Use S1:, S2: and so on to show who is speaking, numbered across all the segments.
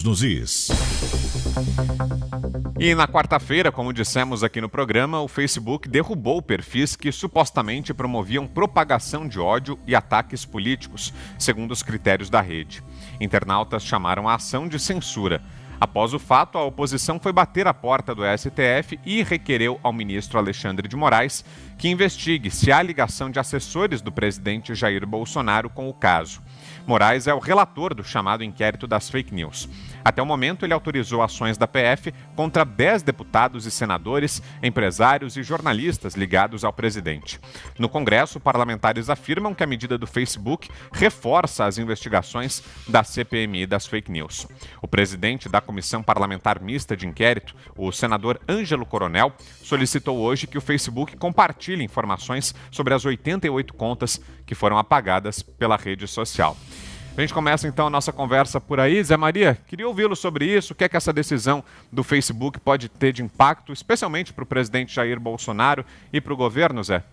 S1: nos is.
S2: E na quarta-feira, como dissemos aqui no programa, o Facebook derrubou perfis que supostamente promoviam propagação de ódio e ataques políticos, segundo os critérios da rede. Internautas chamaram a ação de censura. Após o fato, a oposição foi bater a porta do STF e requereu ao ministro Alexandre de Moraes que investigue se há ligação de assessores do presidente Jair Bolsonaro com o caso. Moraes é o relator do chamado inquérito das fake news. Até o momento, ele autorizou ações da PF contra 10 deputados e senadores, empresários e jornalistas ligados ao presidente. No Congresso, parlamentares afirmam que a medida do Facebook reforça as investigações da CPMI das fake news. O presidente da Comissão Parlamentar Mista de Inquérito, o senador Ângelo Coronel, solicitou hoje que o Facebook compartilhe informações sobre as 88 contas que foram apagadas pela rede social. A gente começa então a nossa conversa por aí. Zé Maria, queria ouvi-lo sobre isso. O que é que essa decisão do Facebook pode ter de impacto, especialmente para o presidente Jair Bolsonaro e para o governo, Zé?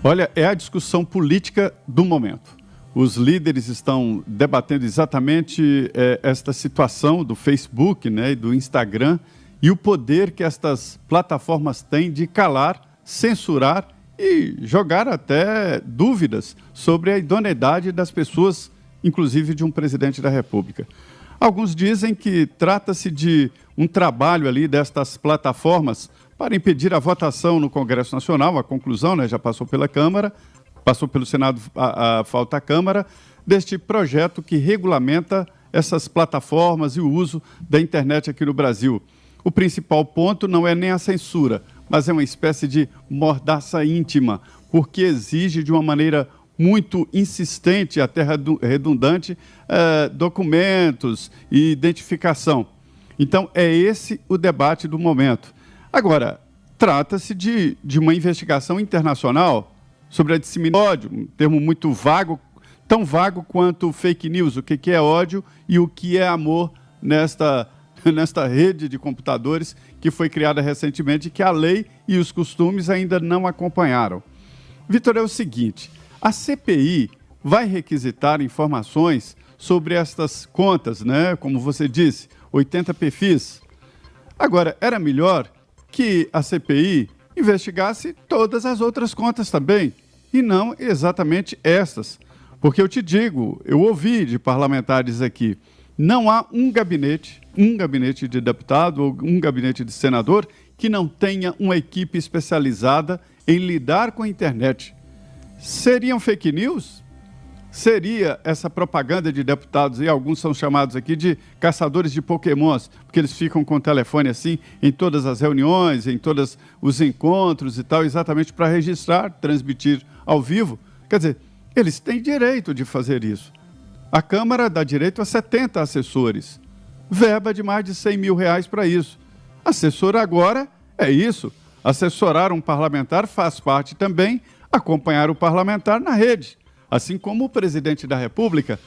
S3: Olha, é a discussão política do momento. Os líderes estão debatendo exatamente esta situação do Facebook, né, e do Instagram e o poder que estas plataformas têm de calar, censurar e jogar até dúvidas sobre a idoneidade das pessoas, inclusive de um presidente da República. Alguns dizem que trata-se de um trabalho ali destas plataformas para impedir a votação no Congresso Nacional, a conclusão, né, já passou pela Câmara, passou pelo Senado, falta a Câmara, deste projeto que regulamenta essas plataformas e o uso da internet aqui no Brasil. O principal ponto não é nem a censura, mas é uma espécie de mordaça íntima, porque exige de uma maneira muito insistente, até redundante, documentos e identificação. Então, é esse o debate do momento. Agora, trata-se de uma investigação internacional sobre a disseminação de ódio, um termo muito vago, tão vago quanto fake news, o que é ódio e o que é amor nesta rede de computadores que foi criada recentemente, que a lei e os costumes ainda não acompanharam. Vitor, é o seguinte, a CPI vai requisitar informações sobre estas contas, né? Como você disse, 80 perfis. Agora, era melhor que a CPI investigasse todas as outras contas também, e não exatamente essas. Porque eu te digo, eu ouvi de parlamentares aqui, não há um gabinete de deputado ou um gabinete de senador que não tenha uma equipe especializada em lidar com a internet. Seriam fake news? Seria essa propaganda de deputados, e alguns são chamados aqui de caçadores de pokémons, porque eles ficam com o telefone assim em todas as reuniões, em todos os encontros e tal, exatamente para registrar, transmitir ao vivo. Quer dizer, eles têm direito de fazer isso. A Câmara dá direito a 70 assessores. Verba de mais de R$100 mil para isso. Assessor agora é isso. Assessorar um parlamentar faz parte também acompanhar o parlamentar na rede. Assim como o presidente da República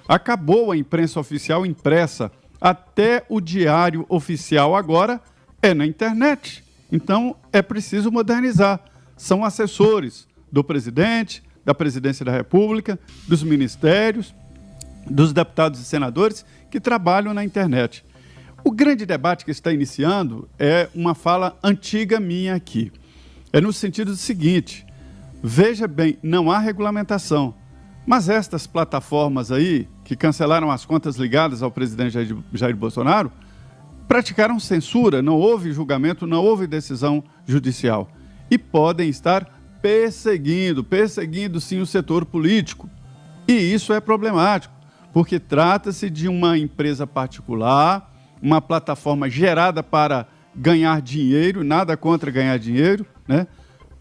S3: acabou a imprensa oficial impressa. Até o diário oficial agora é na internet. Então, é preciso modernizar. São assessores do presidente, da presidência da República, dos ministérios, dos deputados e senadores que trabalham na internet. O grande debate que está iniciando é uma fala antiga minha aqui. É no sentido seguinte, veja bem, não há regulamentação, mas estas plataformas aí, que cancelaram as contas ligadas ao presidente Jair Bolsonaro, praticaram censura, não houve julgamento, não houve decisão judicial. E podem estar perseguindo sim o setor político. E isso é problemático, porque trata-se de uma empresa particular, uma plataforma gerada para ganhar dinheiro, nada contra ganhar dinheiro, né?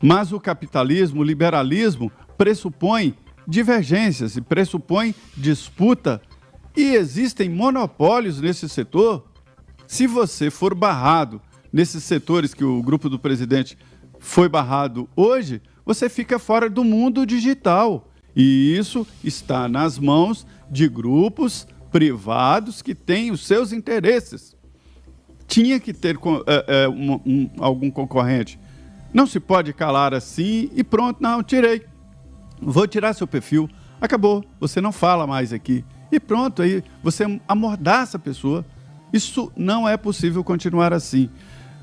S3: Mas o capitalismo, o liberalismo, pressupõe divergências e pressupõe disputa, e existem monopólios nesse setor. Se você for barrado nesses setores que o grupo do presidente foi barrado hoje, você fica fora do mundo digital. E isso está nas mãos de grupos privados que têm os seus interesses. Tinha que ter algum concorrente. Não se pode calar assim e pronto, não, tirei. Vou tirar seu perfil. acabou, você não fala mais aqui. E pronto, aí você amordaça a pessoa. Isso não é possível continuar assim.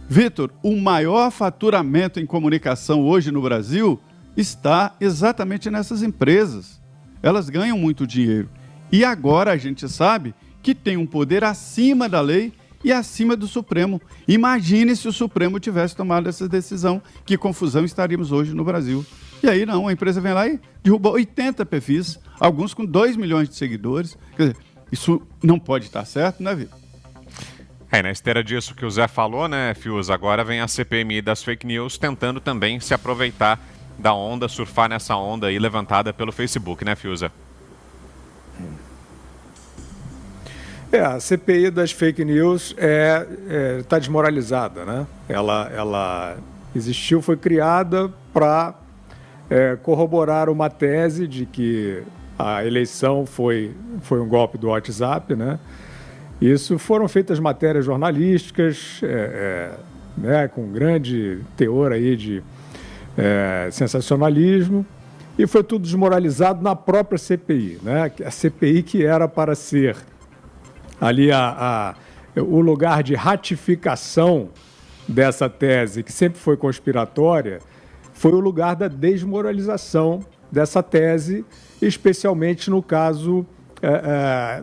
S3: Vitor, o maior faturamento em comunicação hoje no Brasil está exatamente nessas empresas. Elas ganham muito dinheiro. E agora a gente sabe que tem um poder acima da lei e acima do Supremo. Imagine se o Supremo tivesse tomado essa decisão, que confusão estaríamos hoje no Brasil. E aí não, a empresa vem lá e derruba 80 perfis, alguns com 2 milhões de seguidores. Quer dizer, isso não pode estar certo, né, Vitor?
S2: Na esteira disso que o Zé falou, né, Fius, agora vem a CPMI das fake news tentando também se aproveitar da onda, surfar nessa onda aí levantada pelo Facebook, né, Fiuza?
S1: A CPI das fake news está desmoralizada, né? Ela existiu, foi criada para corroborar uma tese de que a eleição foi um golpe do WhatsApp, né? Isso foram feitas matérias jornalísticas, né, com grande teor aí de sensacionalismo, e foi tudo desmoralizado na própria CPI, né? A CPI que era para ser ali o lugar de ratificação dessa tese, que sempre foi conspiratória, foi o lugar da desmoralização dessa tese, especialmente no caso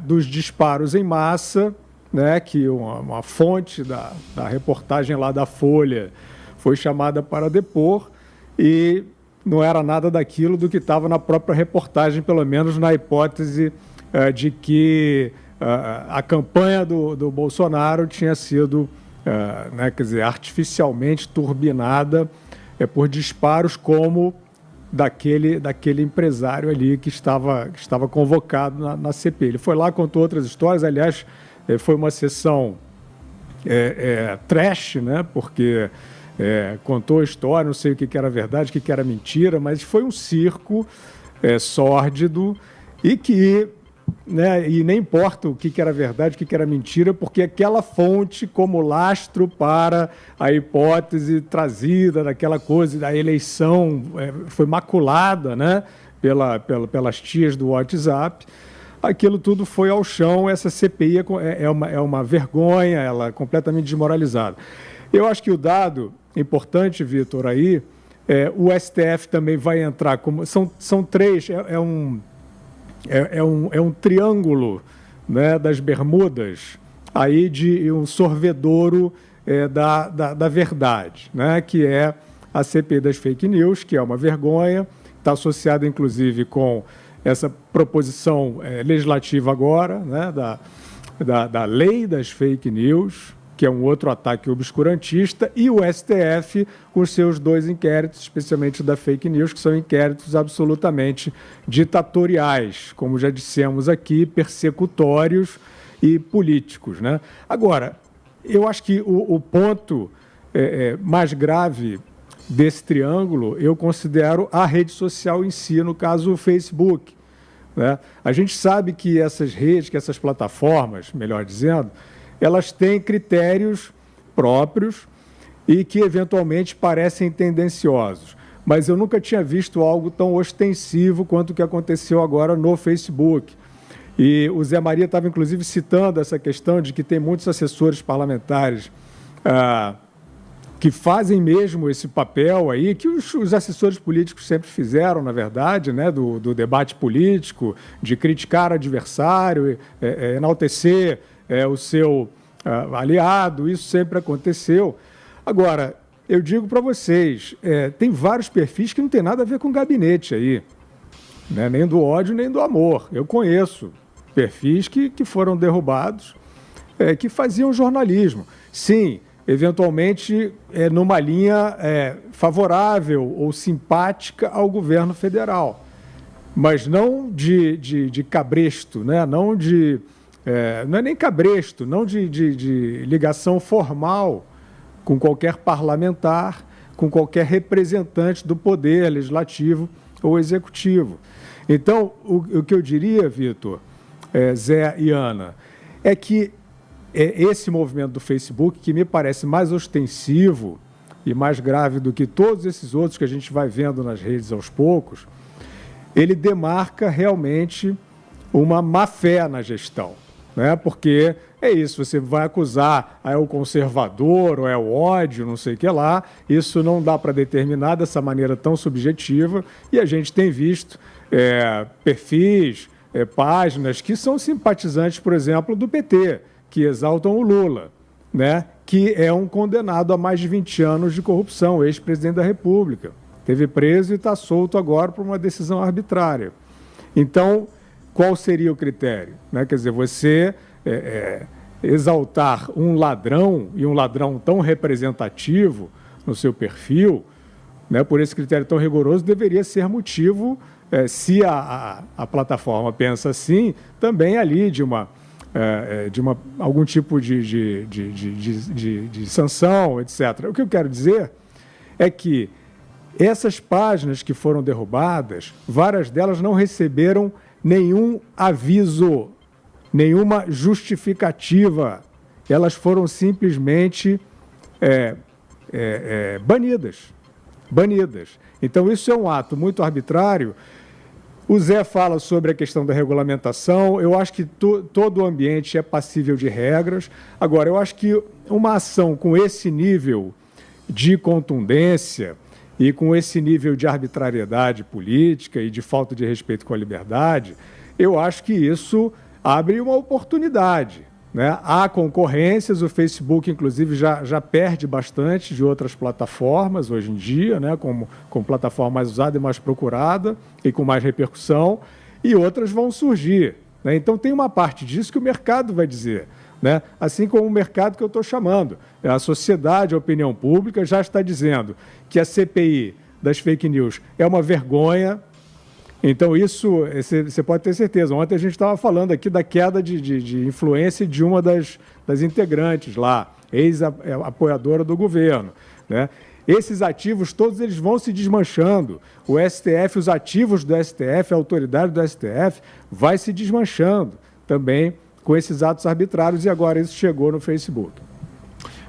S1: dos disparos em massa, né, que uma fonte da reportagem lá da Folha foi chamada para depor e não era nada daquilo do que estava na própria reportagem, pelo menos na hipótese de que a campanha do Bolsonaro tinha sido, né, quer dizer, artificialmente turbinada por disparos como daquele empresário ali que estava convocado na CPI. Ele foi lá, contou outras histórias, aliás, foi uma sessão trash, né, porque contou a história, não sei o que era verdade, o que era mentira, mas foi um circo sórdido e que... né, e nem importa o que era verdade, o que era mentira, porque aquela fonte como lastro para a hipótese trazida daquela coisa da eleição foi maculada, né, pelas tias do WhatsApp, aquilo tudo foi ao chão. Essa CPI é uma vergonha, ela é completamente desmoralizada. Eu acho que o dado importante, Vitor, aí, o STF também vai entrar, são três, é um triângulo, né, das Bermudas, aí de um sorvedouro da verdade, né, que é a CPI das fake news, que é uma vergonha, está associada inclusive com essa proposição legislativa agora, né, da lei das fake news, que é um outro ataque obscurantista, e o STF com os seus 2 inquéritos, especialmente da fake news, que são inquéritos absolutamente ditatoriais, como já dissemos aqui, persecutórios e políticos, né? Agora, eu acho que o ponto mais grave desse triângulo eu considero a rede social em si, no caso o Facebook, né? A gente sabe que essas redes, que essas plataformas, melhor dizendo, elas têm critérios próprios e que, eventualmente, parecem tendenciosos. Mas eu nunca tinha visto algo tão ostensivo quanto o que aconteceu agora no Facebook. E o Zé Maria estava, inclusive, citando essa questão de que tem muitos assessores parlamentares que fazem mesmo esse papel aí, que os assessores políticos sempre fizeram, na verdade, né, do debate político, de criticar o adversário, enaltecer o seu aliado. Isso sempre aconteceu. Agora, eu digo para vocês, tem vários perfis que não tem nada a ver com gabinete aí, né? Nem do ódio, nem do amor. Eu conheço perfis que foram derrubados, que faziam jornalismo. Sim, eventualmente numa linha favorável ou simpática ao governo federal, mas não de cabresto, né? Não é nem cabresto, não de ligação formal com qualquer parlamentar, com qualquer representante do poder legislativo ou executivo. Então, o que eu diria, Vitor, Zé e Ana, é que esse movimento do Facebook, que me parece mais ostensivo e mais grave do que todos esses outros que a gente vai vendo nas redes aos poucos, ele demarca realmente uma má-fé na gestão, né? Porque é isso, você vai acusar, é o conservador, ou é o ódio, não sei o que lá, isso não dá para determinar dessa maneira tão subjetiva, e a gente tem visto perfis, páginas que são simpatizantes, por exemplo, do PT, que exaltam o Lula, né? Que é um condenado a mais de 20 anos de corrupção, ex-presidente da República. Teve preso e está solto agora por uma decisão arbitrária. Então, qual seria o critério? Né? Quer dizer, você exaltar um ladrão, e um ladrão tão representativo no seu perfil, né, por esse critério tão rigoroso, deveria ser motivo, se a plataforma pensa assim, também ali de algum tipo de sanção, etc. O que eu quero dizer é que essas páginas que foram derrubadas, várias delas não receberam nenhum aviso, nenhuma justificativa. Elas foram simplesmente banidas. Então, isso é um ato muito arbitrário. O Zé fala sobre a questão da regulamentação. Eu acho que todo o ambiente é passível de regras. Agora, eu acho que uma ação com esse nível de contundência e com esse nível de arbitrariedade política e de falta de respeito com a liberdade, eu acho que isso abre uma oportunidade, né? Há concorrências, o Facebook, inclusive, já perde bastante de outras plataformas hoje em dia, né? Como plataforma mais usada e mais procurada e com mais repercussão, e outras vão surgir, né? Então, tem uma parte disso que o mercado vai dizer, né? Assim como o mercado que eu estou chamando. A sociedade, a opinião pública já está dizendo que a CPI das fake news é uma vergonha. Então, isso você pode ter certeza. Ontem a gente estava falando aqui da queda de influência de uma das integrantes lá, ex-apoiadora do governo, né? Esses ativos, todos eles vão se desmanchando. O STF, os ativos do STF, a autoridade do STF, vai se desmanchando também com esses atos arbitrários, e agora isso chegou no Facebook.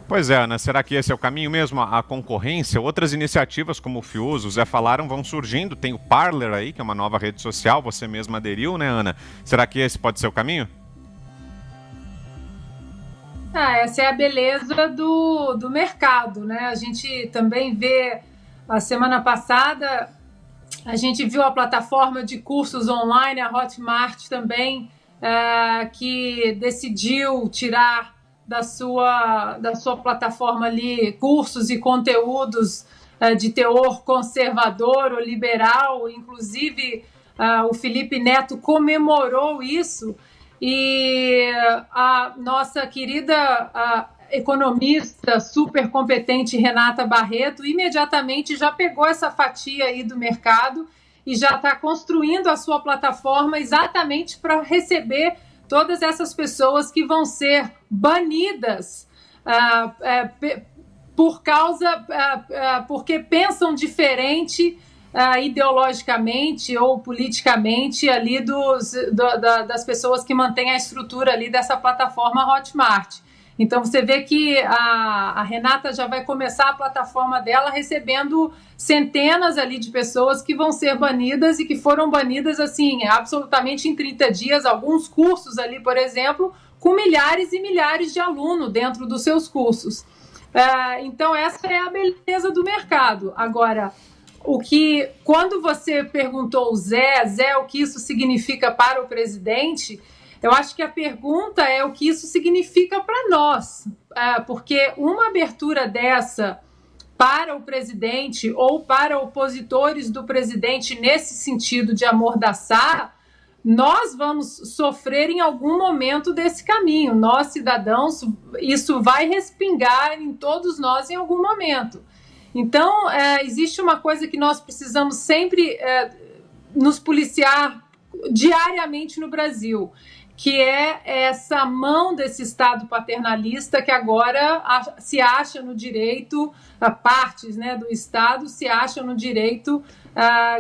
S2: Pois é, Ana, será que esse é o caminho mesmo, a concorrência? Outras iniciativas, como o Fius, o Zé falaram, vão surgindo. Tem o Parler aí, que é uma nova rede social, você mesma aderiu, né, Ana? Será que esse pode ser o caminho?
S4: Essa é a beleza do mercado, né? A gente também vê, a semana passada, a gente viu a plataforma de cursos online, a Hotmart também, que decidiu tirar da sua plataforma ali cursos e conteúdos de teor conservador ou liberal. Inclusive, o Felipe Neto comemorou isso, e a nossa querida economista super competente Renata Barreto imediatamente já pegou essa fatia aí do mercado e já está construindo a sua plataforma exatamente para receber todas essas pessoas que vão ser banidas porque pensam diferente ideologicamente ou politicamente ali das pessoas que mantêm a estrutura ali dessa plataforma Hotmart. Então, você vê que a Renata já vai começar a plataforma dela recebendo centenas ali de pessoas que vão ser banidas e que foram banidas, assim, absolutamente em 30 dias. Alguns cursos ali, por exemplo, com milhares e milhares de alunos dentro dos seus cursos. Então, essa é a beleza do mercado. Agora, quando você perguntou ao Zé, o que isso significa para o presidente, eu acho que a pergunta é o que isso significa para nós, porque uma abertura dessa para o presidente ou para opositores do presidente nesse sentido de amordaçar, nós vamos sofrer em algum momento desse caminho. Nós, cidadãos, isso vai respingar em todos nós em algum momento. Então, existe uma coisa que nós precisamos sempre nos policiar diariamente no Brasil, que é essa mão desse Estado paternalista que agora se acha no direito, partes, né, do Estado se acham no direito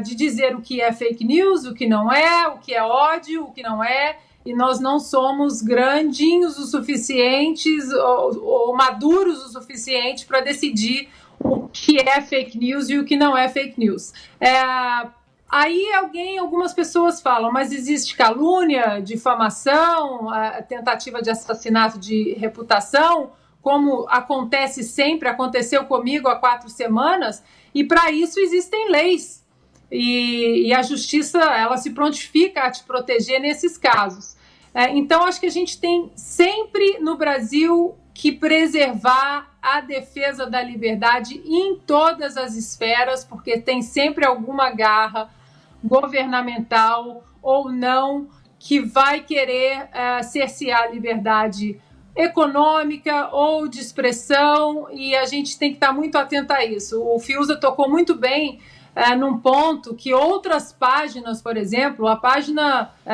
S4: de dizer o que é fake news, o que não é, o que é ódio, o que não é, e nós não somos grandinhos o suficientes ou maduros o suficiente para decidir o que é fake news e o que não é fake news. Aí algumas pessoas falam, mas existe calúnia, difamação, tentativa de assassinato de reputação, como aconteceu comigo há 4 semanas, e para isso existem leis. E a justiça, ela se prontifica a te proteger nesses casos. Então, acho que a gente tem sempre no Brasil que preservar a defesa da liberdade em todas as esferas, porque tem sempre alguma garra governamental ou não que vai querer cercear a liberdade econômica ou de expressão, e a gente tem que estar muito atento a isso. O Fiuza tocou muito bem num ponto que outras páginas, por exemplo,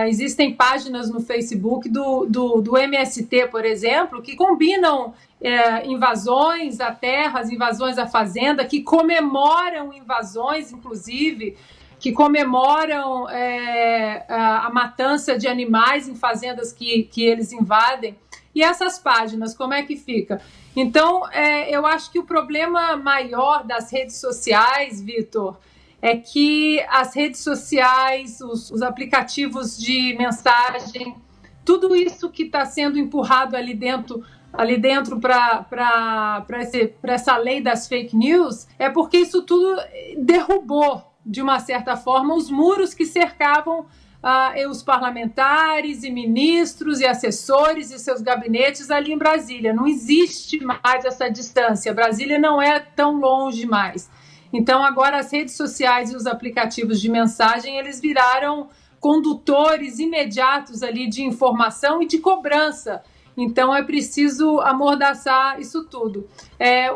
S4: existem páginas no Facebook do MST, por exemplo, que combinam invasões a terras, invasões à fazenda, que comemoram invasões, inclusive, que comemoram a matança de animais em fazendas que eles invadem. E essas páginas, como é que fica? Então, eu acho que o problema maior das redes sociais, Vitor, é que as redes sociais, os aplicativos de mensagem, tudo isso que está sendo empurrado ali dentro para essa lei das fake news, é porque isso tudo derrubou, de uma certa forma, os muros que cercavam os parlamentares e ministros e assessores e seus gabinetes ali em Brasília. Não existe mais essa distância. Brasília não é tão longe mais. Então, agora as redes sociais e os aplicativos de mensagem, eles viraram condutores imediatos ali de informação e de cobrança. Então, é preciso amordaçar isso tudo.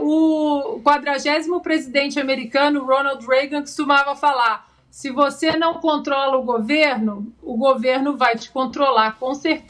S4: O 40º presidente americano, Ronald Reagan, costumava falar: se você não controla o governo vai te controlar, com certeza.